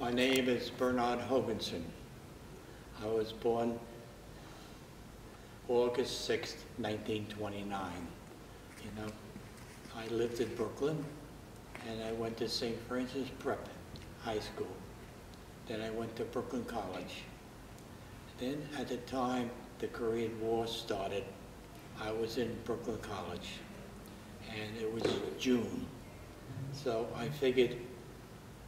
My name is Bernard Hoganson. I was born August 6th, 1929. You know, I lived in Brooklyn, and I went to St. Francis Prep High School. Then I went to Brooklyn College. Then at the time the Korean War started, I was in Brooklyn College, and it was June. So I figured,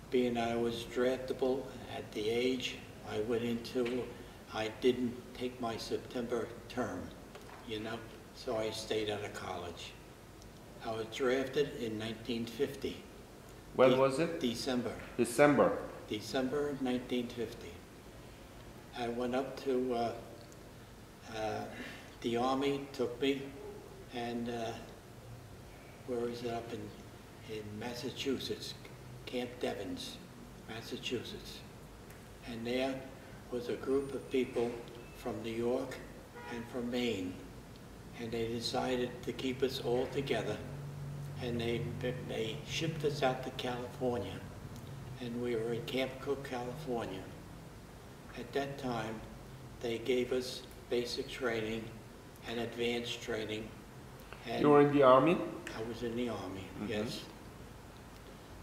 being that I was draftable at the age I went into, I didn't take my September term, you know, so I stayed out of college. I was drafted in 1950. When was it? December. December. December 1950. I went up to, the Army took me, and where is it, up in Massachusetts, Camp Devens, Massachusetts. And there was a group of people from New York and from Maine, and they decided to keep us all together, and they shipped us out to California, and we were in Camp Cook, California. At that time, they gave us basic training and advanced training. And you were in the Army? I was in the Army, yes.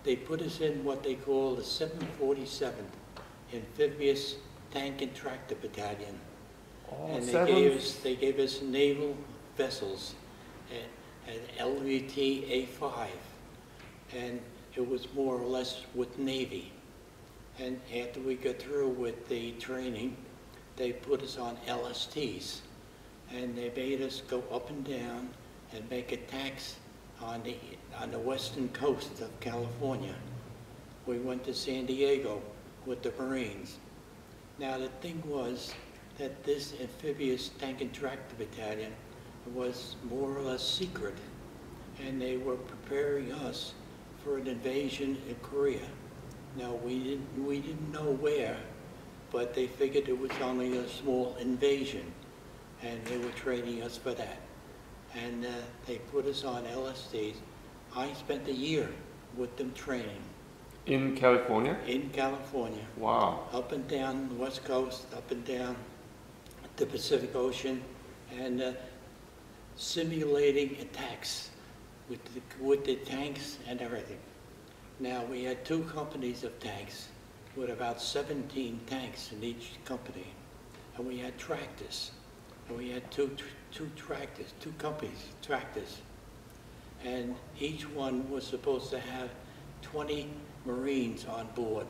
They put us in what they call the 747th Amphibious Tank and Tractor Battalion. Oh, and they gave us naval vessels, an LVT A5, and it was more or less with Navy. And after we got through with the training, they put us on LSTs, and they made us go up and down and make attacks on the western coast of California. We went to San Diego with the Marines. Now the thing was that this amphibious tank and tractor battalion was more or less secret, and they were preparing us for an invasion in Korea. Now we didn't know where, but they figured it was only a small invasion, and they were training us for that. And they put us on LSDs. I spent a year with them training. In California? In California. Wow. Up and down the West Coast, up and down the Pacific Ocean, and simulating attacks with the tanks and everything. Now, we had 2 companies of tanks with about 17 tanks in each company. And we had tractors. And we had two tractors, 2 companies, tractors. And each one was supposed to have 20 Marines on board.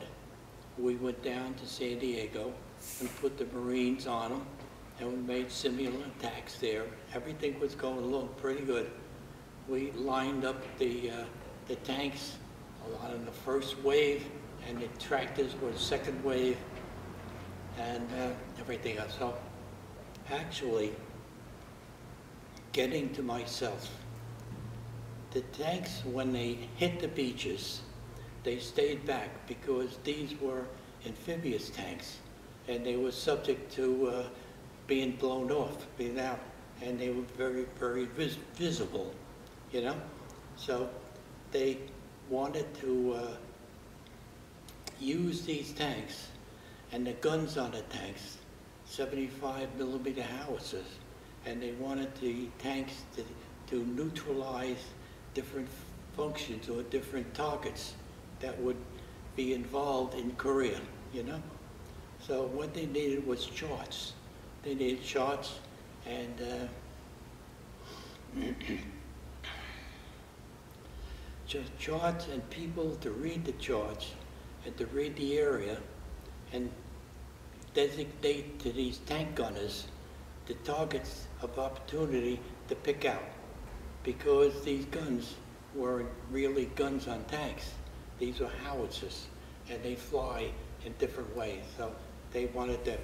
We went down to San Diego and put the Marines on them, and we made similar attacks there. Everything was going along pretty good. We lined up the tanks on the first wave, and the tractors were the second wave, and everything else. So actually, getting to myself, the tanks, when they hit the beaches, they stayed back because these were amphibious tanks, and they were subject to being blown off, being out, and they were very, very visible, you know? So they wanted to use these tanks and the guns on the tanks, 75mm howitzers, and they wanted the tanks to neutralize different functions or different targets that would be involved in Korea, you know? So what they needed was charts. They needed charts and just charts and people to read the charts and to read the area and designate to these tank gunners the targets of opportunity to pick out, because these guns weren't really guns on tanks. These were howitzers, and they fly in different ways. So they wanted to.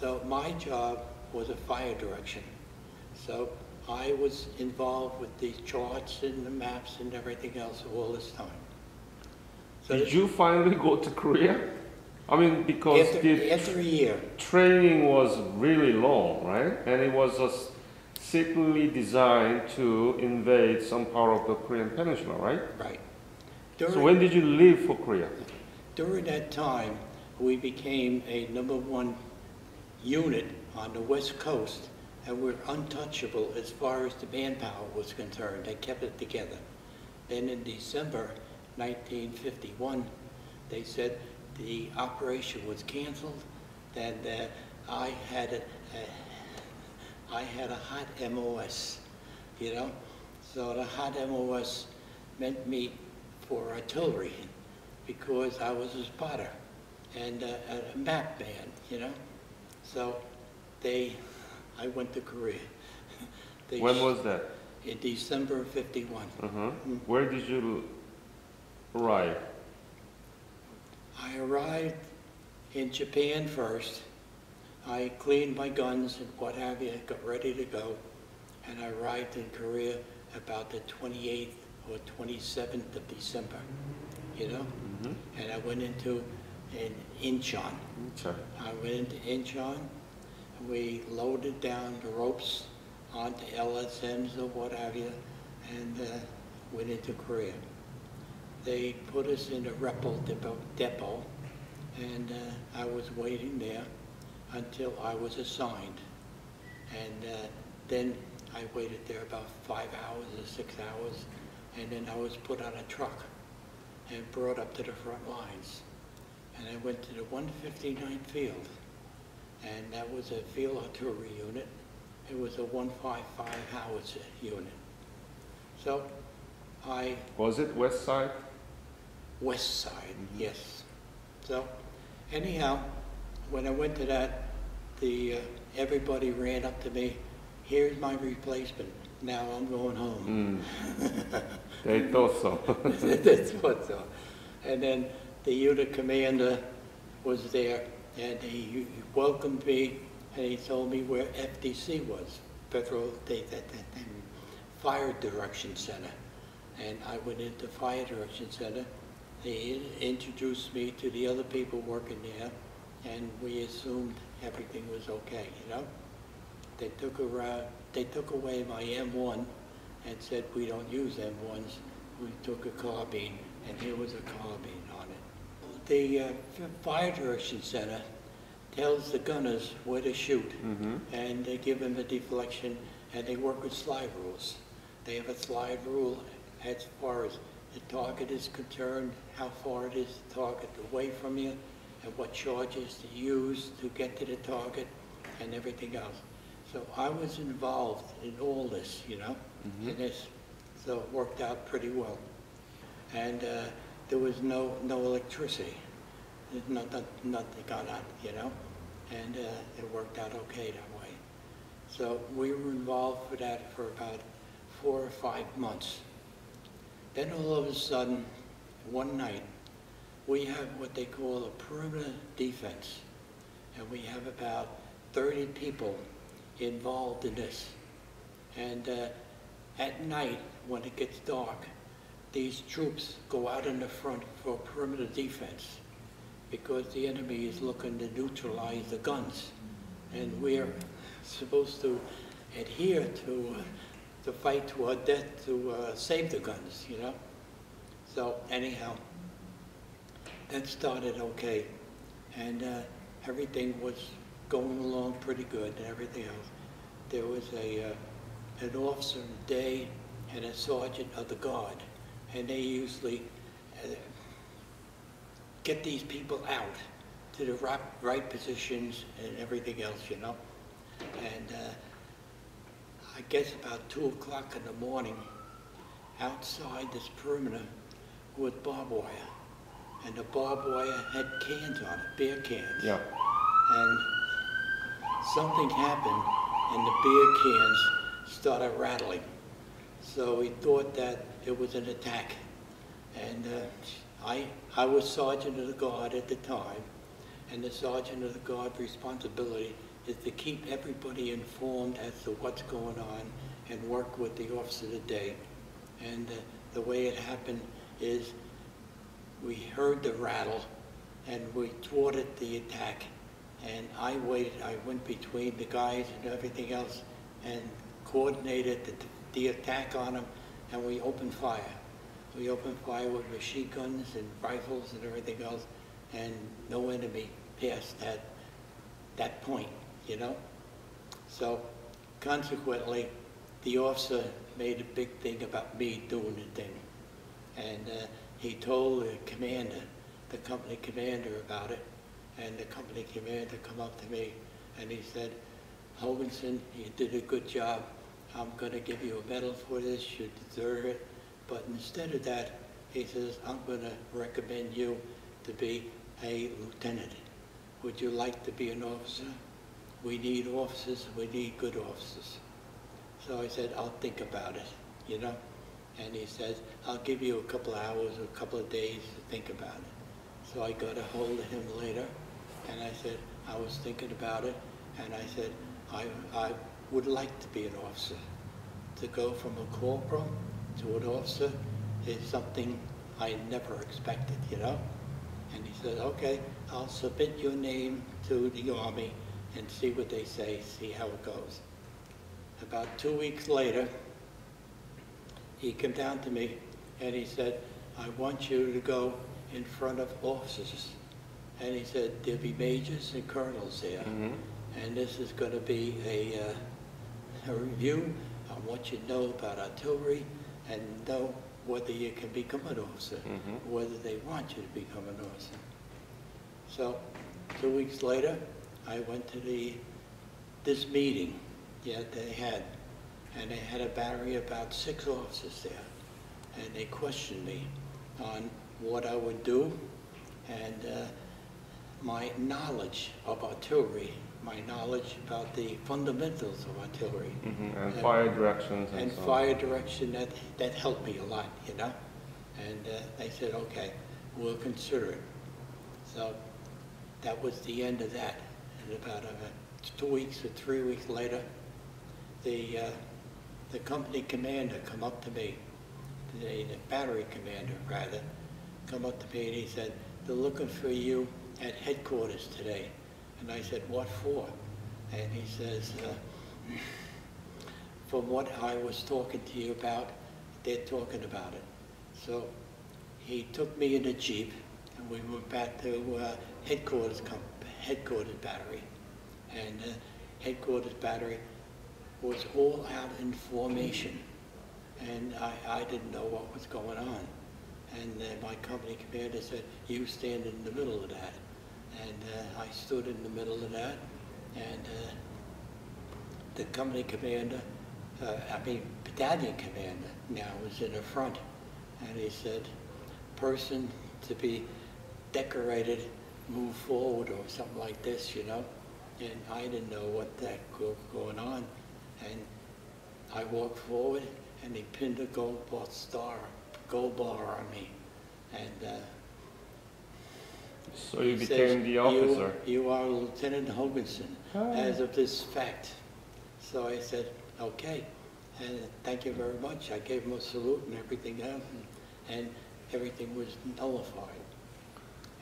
So my job was a fire direction. So I was involved with these charts and the maps and everything else all this time. So did you finally go to Korea? I mean, because after a year. Training was really long, right? And it was secretly designed to invade some part of the Korean peninsula, right? Right. So when did you leave for Korea? during that time, we became a #1 unit on the West Coast, and we're untouchable as far as the manpower was concerned. They kept it together. Then in December 1951, they said the operation was canceled, and I had a hot MOS, you know? So the hot MOS meant me for artillery because I was a spotter and a map man, you know? So I went to Korea. When was that? In December of '51. Where did you arrive? I arrived in Japan first. I cleaned my guns and what have you, got ready to go. And I arrived in Korea about the 28th or 27th of December, you know? And I went into Incheon. I went into Incheon. We loaded down the ropes onto LSMs or what have you, and went into Korea. They put us in a Repel depot, and I was waiting there until I was assigned. And then I waited there about 5 hours or 6 hours, and then I was put on a truck and brought up to the front lines. And I went to the 159th Field, and that was a field artillery unit. It was a 155 howitzer unit. So Was it West Side? West Side, yes. So anyhow, when I went to that, everybody ran up to me, here's my replacement, now I'm going home. They thought so. That's what so. And then the unit commander was there, and he welcomed me, and he told me where FDC was, Federal Fire Direction Center. And I went into Fire Direction Center. They introduced me to the other people working there, and we assumed everything was okay, you know? They took away my M1 and said, we don't use M1s. We took a carbine, and here was a carbine on it. The Fire Direction Center tells the gunners where to shoot, and they give them a deflection, and they work with slide rules. They have a slide rule as far as the target is concerned, how far it is the target away from you, and what charges to use to get to the target, and everything else. So I was involved in all this, you know, in this. So it worked out pretty well. And there was no electricity. There's nothing got on, you know, and it worked out okay that way. So we were involved with that for about 4 or 5 months. Then all of a sudden, one night, we have what they call a perimeter defense, and we have about 30 people involved in this. And at night, when it gets dark, these troops go out in the front for perimeter defense because the enemy is looking to neutralize the guns. And we're supposed to adhere to fight to our death to save the guns, you know? So anyhow, that started okay. And everything was going along pretty good and everything else. There was an officer of the day and a sergeant of the guard, and they usually get these people out to the right positions and everything else, you know. And I guess about 2 o'clock in the morning, outside this perimeter was barbed wire, and the barbed wire had cans on it, beer cans. Yeah. And something happened, and the beer cans started rattling. So we thought that it was an attack. And I was sergeant of the guard at the time, and the sergeant of the guard responsibility is to keep everybody informed as to what's going on and work with the officer of the day. And the way it happened is we heard the rattle, and we thwarted the attack. And I went between the guys and everything else and coordinated the attack on them, and we opened fire. We opened fire with machine guns and rifles and everything else, and no enemy past that point, you know? So consequently, the officer made a big thing about me doing the thing. And he told the commander, the company commander about it, and the company commander come up to me and he said, Hoganson, you did a good job. I'm going to give you a medal for this, you deserve it. But instead of that, he says, I'm going to recommend you to be a lieutenant. Would you like to be an officer? We need officers, we need good officers. So I said, I'll think about it, you know? And he says, I'll give you a couple of hours or a couple of days to think about it. So I got a hold of him later, and I said, I was thinking about it, and I said, I would like to be an officer. To go from a corporal to an officer is something I never expected, you know? And he said, okay, I'll submit your name to the Army and see what they say, see how it goes. About 2 weeks later, he came down to me and he said, I want you to go in front of officers. And he said, there'll be majors and colonels there. Mm-hmm. And this is going to be a review on what you know about artillery and know whether you can become an officer, mm-hmm. whether they want you to become an officer. So 2 weeks later, I went to this meeting they had, and they had a battery of about 6 officers there, and they questioned me on what I would do and my knowledge of artillery, my knowledge about the fundamentals of artillery. Mm-hmm. And fire directions. And so fire direction, that helped me a lot, you know. And they said, okay, we'll consider it. So that was the end of that. And about 2 weeks or 3 weeks later, the company commander come up to me, the battery commander rather, come up to me and he said, they're looking for you at headquarters today. And I said, what for? And he says, from what I was talking to you about, they're talking about it. So he took me in a Jeep and we went back to headquarters battery. And headquarters battery was all out in formation. And I didn't know what was going on. And my company commander said, you stand in the middle of that. And I stood in the middle of that. And the company commander, battalion commander now was in the front. And he said, person to be decorated, move forward or something like this, you know. And I didn't know what that was going on. And I walked forward and he pinned a gold bar on me. And so you became the officer. You are Lieutenant Hoganson, as of this fact. So I said, okay, and thank you very much. I gave him a salute and everything else, and everything was nullified.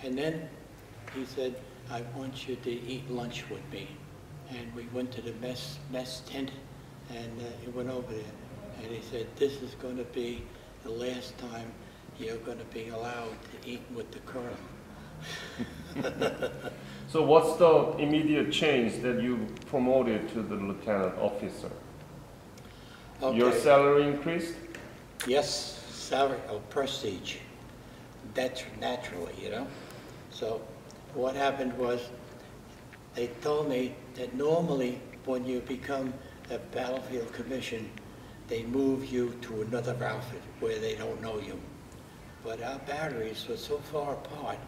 And then he said, I want you to eat lunch with me. And we went to the mess tent, and he went over there. And he said, this is going to be the last time you're going to be allowed to eat with the colonel. So what's the immediate change that you promoted to the lieutenant officer? Okay. Your salary increased? Yes, salary, prestige. That's naturally, you know. So what happened was they told me that normally when you become a battlefield commission, they move you to another outfit where they don't know you. But our batteries were so far apart,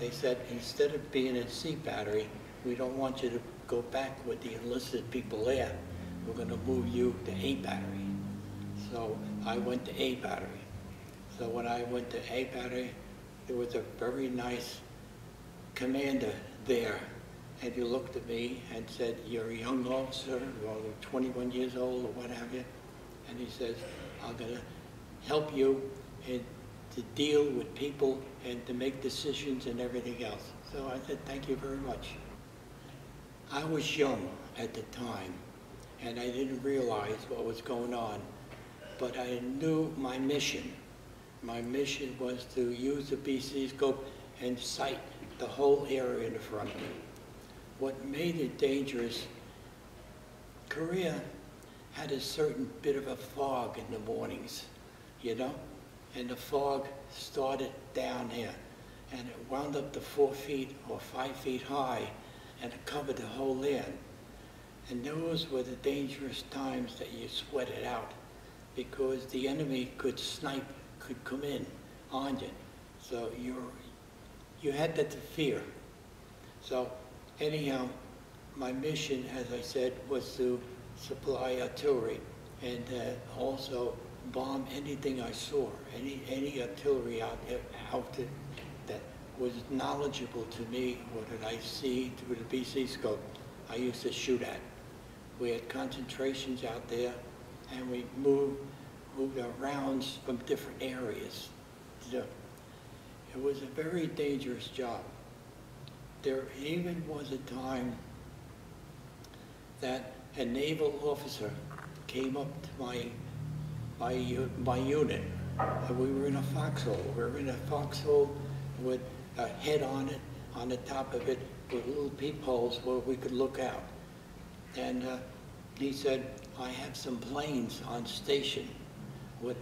they said, instead of being in C battery, we don't want you to go back with the enlisted people there. We're going to move you to A battery. So I went to A battery. So when I went to A battery, there was a very nice commander there. And he looked at me and said, you're a young officer, you're 21 years old or what have you. And he says, I'm going to help you to deal with people and to make decisions and everything else. So I said, thank you very much. I was young at the time, and I didn't realize what was going on, but I knew my mission. My mission was to use the BC scope and sight the whole area in front of me. What made it dangerous, Korea had a certain bit of a fog in the mornings, you know? And the fog started down here, and it wound up to 4 feet or 5 feet high, and it covered the whole land. And those were the dangerous times that you sweated out, because the enemy could snipe, could come in on you. So you had that fear. So anyhow, my mission, as I said, was to supply artillery and also bomb anything I saw, any artillery out there that was knowledgeable to me or that I see through the BC scope, I used to shoot at. We had concentrations out there, and we moved our rounds from different areas. So it was a very dangerous job. There even was a time that a naval officer came up to my unit, and we were in a foxhole. We were in a foxhole with a head on it, on the top of it, with little peepholes where we could look out. And he said, I have some planes on station with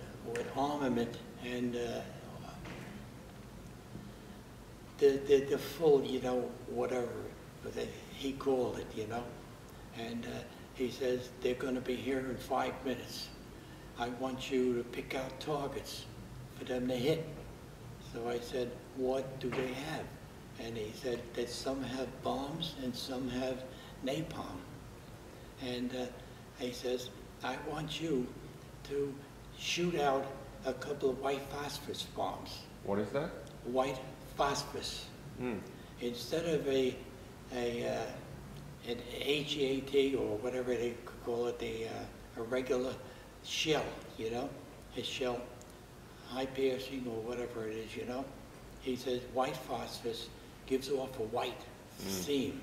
armament and the full, you know, whatever he called it, you know. And he says, they're going to be here in 5 minutes. I want you to pick out targets for them to hit. So I said, what do they have? And he said that some have bombs and some have napalm. And he says, I want you to shoot out a couple of white phosphorus bombs. What is that? White phosphorus. Instead of an HEAT or whatever they call it, a regular shell, you know, a shell, high piercing or whatever it is, you know. He says white phosphorus gives off a white seam,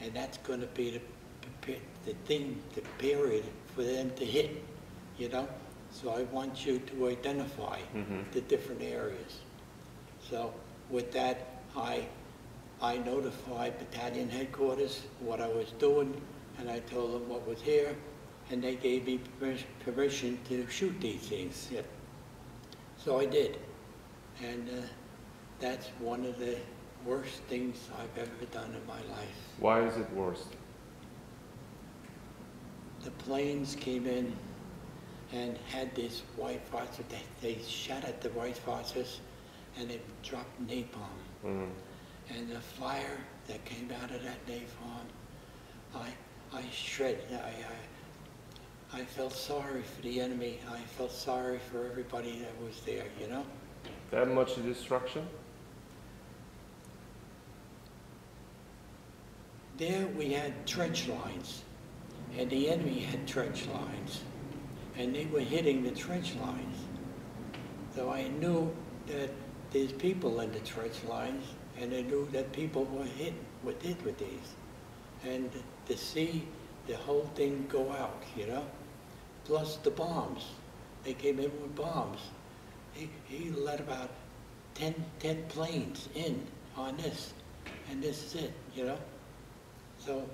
and that's going to be the period for them to hit, you know. So I want you to identify the different areas. So with that, I notified battalion headquarters what I was doing, and I told them what was here, and they gave me permission to shoot these things. Yeah. So I did, and that's one of the worst things I've ever done in my life. Why is it worst? The planes came in and had this white phosphorus. They shot at the white phosphorus, and it dropped napalm. And the fire that came out of that napalm, I shredded. I felt sorry for the enemy. I felt sorry for everybody that was there, you know? That much destruction? There we had trench lines, and the enemy had trench lines, and they were hitting the trench lines. So I knew that there's people in the trench lines, and I knew that people were hit with these. And to see the whole thing go out, you know? Plus the bombs. They came in with bombs. He let about 10 planes in on this, and this is it, you know? So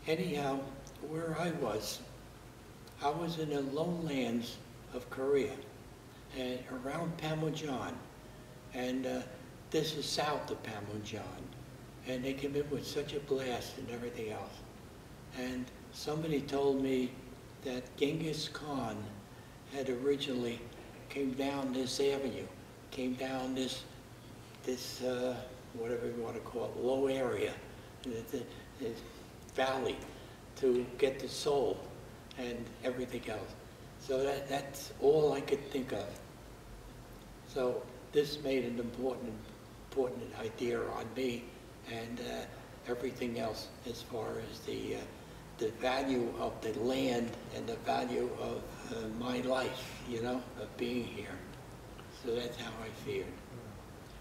anyhow, where I was in the lowlands of Korea, and around Panmunjom, and this is south of Panmunjom, and they came in with such a blast and everything else. And somebody told me that Genghis Khan had originally came down this avenue, came down this whatever you want to call it, low area, this valley, to get the soul and everything else. So that's all I could think of. So this made an important idea on me, and everything else as far as the value of the land and the value of my life, you know, of being here. So that's how I feared.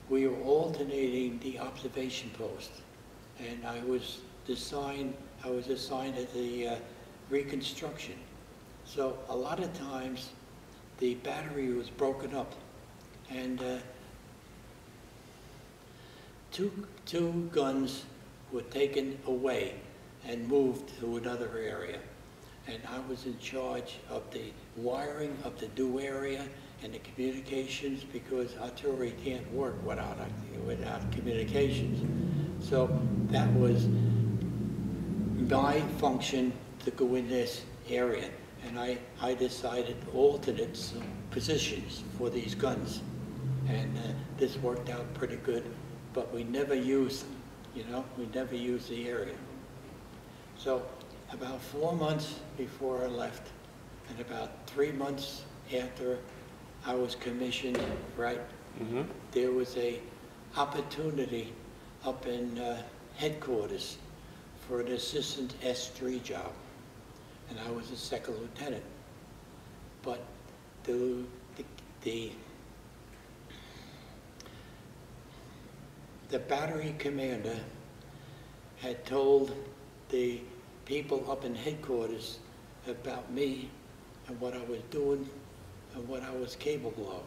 We were alternating the observation post, and I was assigned at the reconstruction. So a lot of times the battery was broken up, and two guns were taken away and moved to another area. And I was in charge of the wiring of the new area and the communications, because artillery can't work without communications. So that was my function to go in this area. And I decided alternate positions for these guns. And this worked out pretty good, but we never used them, you know? We never used the area. So about 4 months before I left, and about 3 months after I was commissioned, right, there was a opportunity up in headquarters for an assistant S3 job, and I was a second lieutenant. But the battery commander had told the people up in headquarters about me and what I was doing and what I was capable of.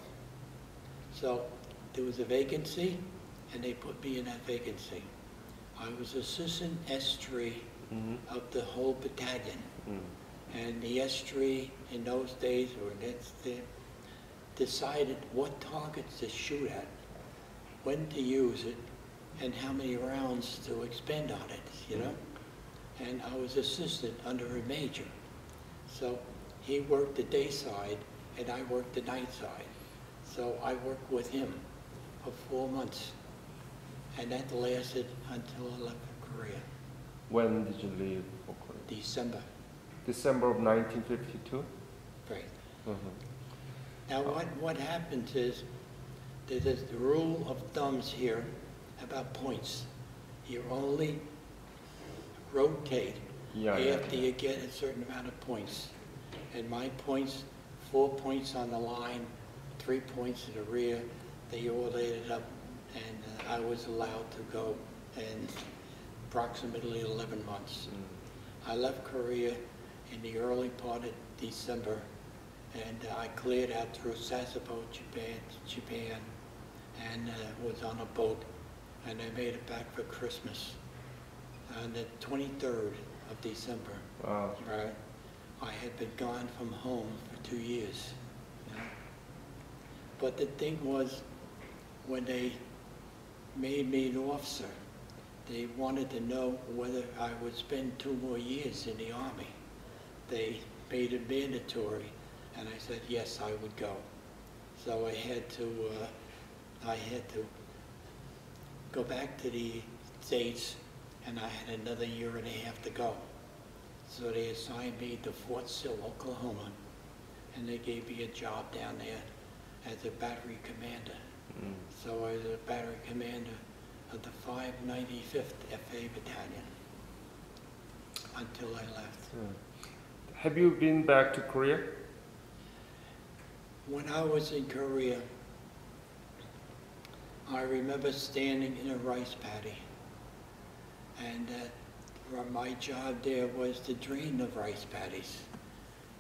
So there was a vacancy, and they put me in that vacancy. I was assistant S3 of the whole battalion. And the S3 in those days, decided what targets to shoot at, when to use it, and how many rounds to expend on it, you know? And I was assistant under a major. So he worked the day side, and I worked the night side. So I worked with him for 4 months. And that lasted until I left Korea. When did you leave for Korea? December. December of 1952? Right. Now what happens is, there's the rule of thumbs here about points. You only rotate after you get a certain amount of points. And my points, 4 points on the line, 3 points in the rear, they all added up, and I was allowed to go in approximately 11 months. I left Korea in the early part of December, and I cleared out through Sasebo, Japan, and was on a boat, and I made it back for Christmas on the 23rd of December. Wow. Right. I had been gone from home for 2 years. You know? But the thing was, when they made me an officer, they wanted to know whether I would spend 2 more years in the Army. They made it mandatory, and I said yes, I would go. So I had to go back to the States, and I had another 1.5 years to go. So they assigned me to Fort Sill, Oklahoma, and they gave me a job down there as a battery commander. So I was a battery commander of the 595th FA Battalion until I left. Have you been back to Korea? When I was in Korea, I remember standing in a rice paddy, and my job there was to drain the rice paddies.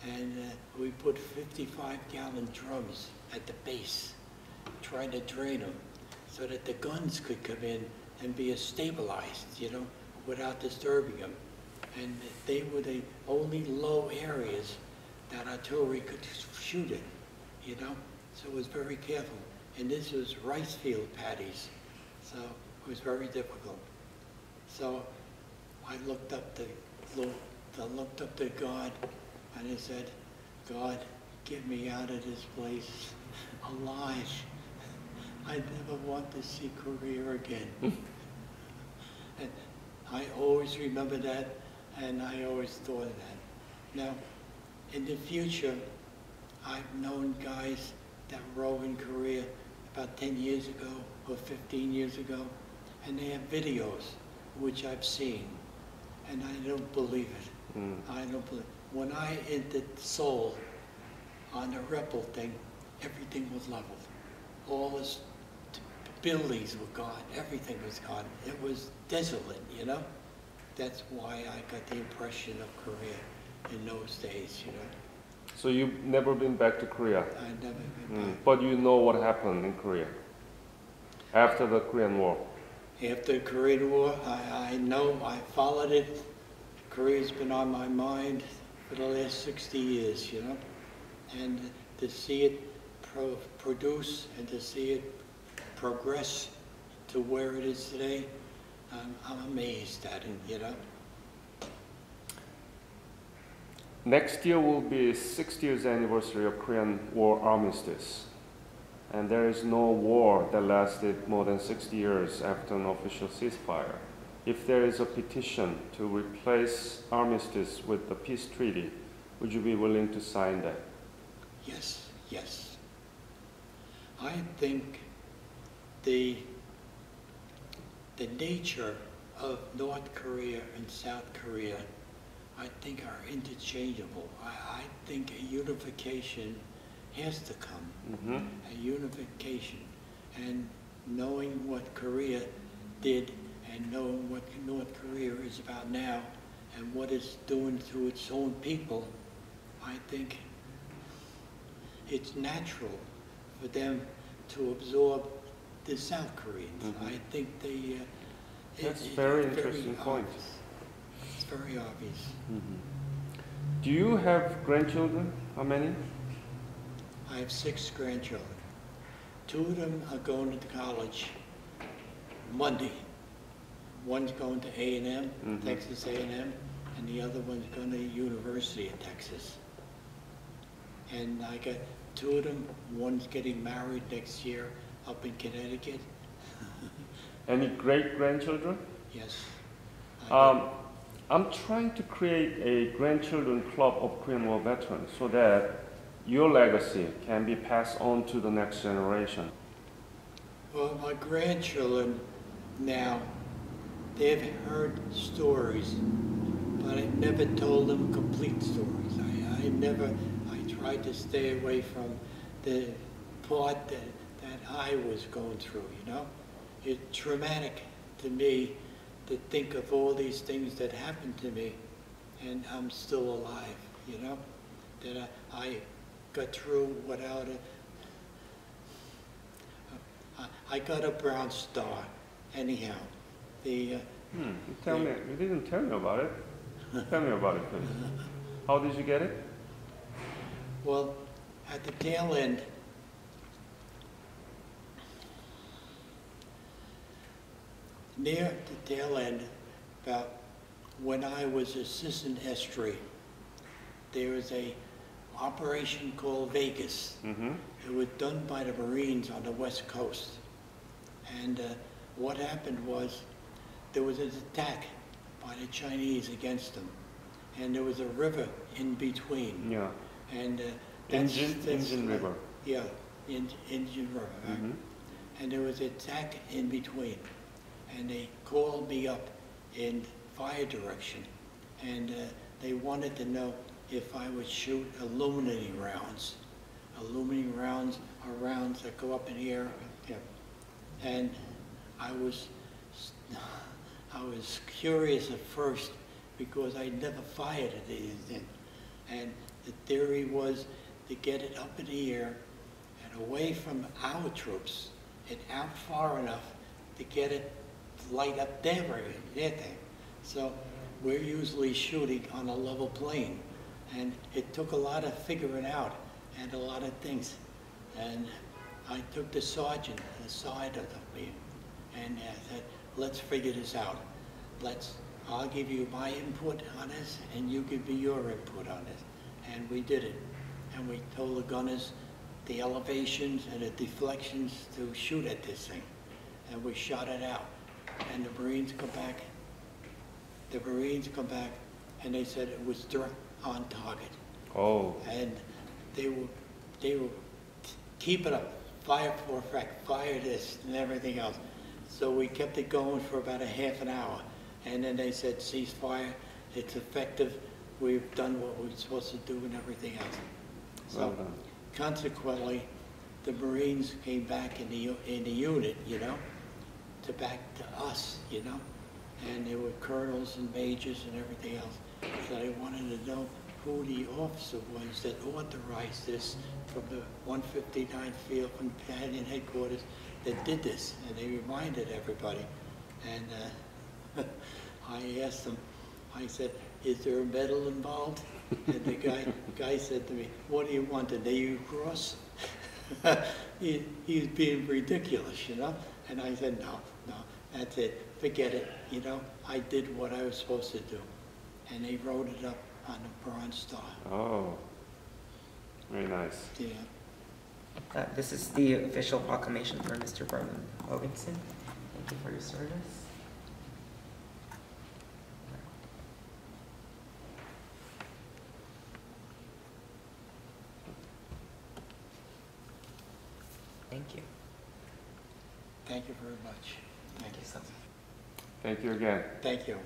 And we put 55-gallon drums at the base, trying to drain them so that the guns could come in and be stabilized, you know, without disturbing them. And they were the only low areas that artillery could shoot in, you know, so it was very careful. And this was rice field paddies, so it was very difficult. So I looked up to God, and I said, God, get me out of this place alive. I never want to see Korea again. And I always remember that, and I always thought of that. Now, in the future, I've known guys that were in Korea about 10 years ago or 15 years ago, and they have videos which I've seen, and I don't believe it. I don't believe it. When I entered Seoul on the Rebel thing, everything was leveled. All the buildings were gone, everything was gone. It was desolate, you know? That's why I got the impression of Korea in those days, you know? So you've never been back to Korea? I've never been back. But you know what happened in Korea after the Korean War? After the Korean War, I know I followed it. Korea's been on my mind for the last 60 years, you know, and to see it produce and to see it progress to where it is today, I'm amazed at it, you know. Next year will be 60th anniversary of Korean War armistice. And there is no war that lasted more than 60 years after an official ceasefire. If there is a petition to replace armistice with the peace treaty, would you be willing to sign that? Yes, yes. I think the nature of North Korea and South Korea, I think, are interchangeable. I think a unification has to come, a unification, and knowing what Korea did and knowing what North Korea is about now and what it's doing to its own people, I think it's natural for them to absorb the South Koreans. I think they... That's a very interesting point. It's very obvious. Do you have grandchildren? How many? I have 6 grandchildren. 2 of them are going to college Monday. One's going to A&M, Texas A&M, and the other one's going to University of Texas. And I got 2 of them. One's getting married next year up in Connecticut. Any great-grandchildren? Yes. I'm trying to create a grandchildren club of Korean War veterans so that your legacy can be passed on to the next generation. Well, my grandchildren now, they've heard stories, but I never told them complete stories. I tried to stay away from the part that I was going through, you know? It's traumatic to me to think of all these things that happened to me, and I'm still alive, you know? That I got through without I got a Brown Star, anyhow. You didn't tell me about it. Tell me about it, please. How did you get it? Well, at the tail end, near the tail end, about when I was assistant S3, there was a operation called Vegas. It was done by the Marines on the West Coast. And what happened was there was an attack by the Chinese against them. And there was a river in between. Yeah. And Indian River. Yeah, Indian River. Right? And there was an attack in between. And they called me up in fire direction. And they wanted to know if I would shoot illuminating rounds. Illuminating rounds are rounds that go up in the air. Yeah. And I was curious at first because I never fired at anything. And the theory was to get it up in the air and away from our troops and out far enough to get it to light up their thing. So we're usually shooting on a level plane. And it took a lot of figuring out and a lot of things. And I took the sergeant aside of me and said, let's figure this out. I'll give you my input on this and you give me your input on this. And we did it. And we told the gunners the elevations and the deflections to shoot at this thing. And we shot it out. And the Marines come back. And they said it was direct on target. Oh. And they were keep it up, fire for effect, fire this and everything else. So we kept it going for about a half an hour. And then they said, cease fire, it's effective, we've done what we're supposed to do and everything else. So consequently, the Marines came back in the unit, you know, to back to us, you know. And there were colonels and majors and everything else. So they wanted to know who the officer was that authorized this from the 159th Field from Battalion Headquarters that did this. And they reminded everybody. And I asked him, I said, is there a medal involved? And the guy said to me, what do you want, a Navy Cross? He's being ridiculous, you know? And I said, no, that's it, forget it, you know? I did what I was supposed to do. And they wrote it up on the Bronze Star. Oh, very nice. Yeah. This is the official proclamation for Mr. Vernon Hoganson. Thank you for your service. Thank you. Thank you very much. Thank you so much. Thank you again. Thank you.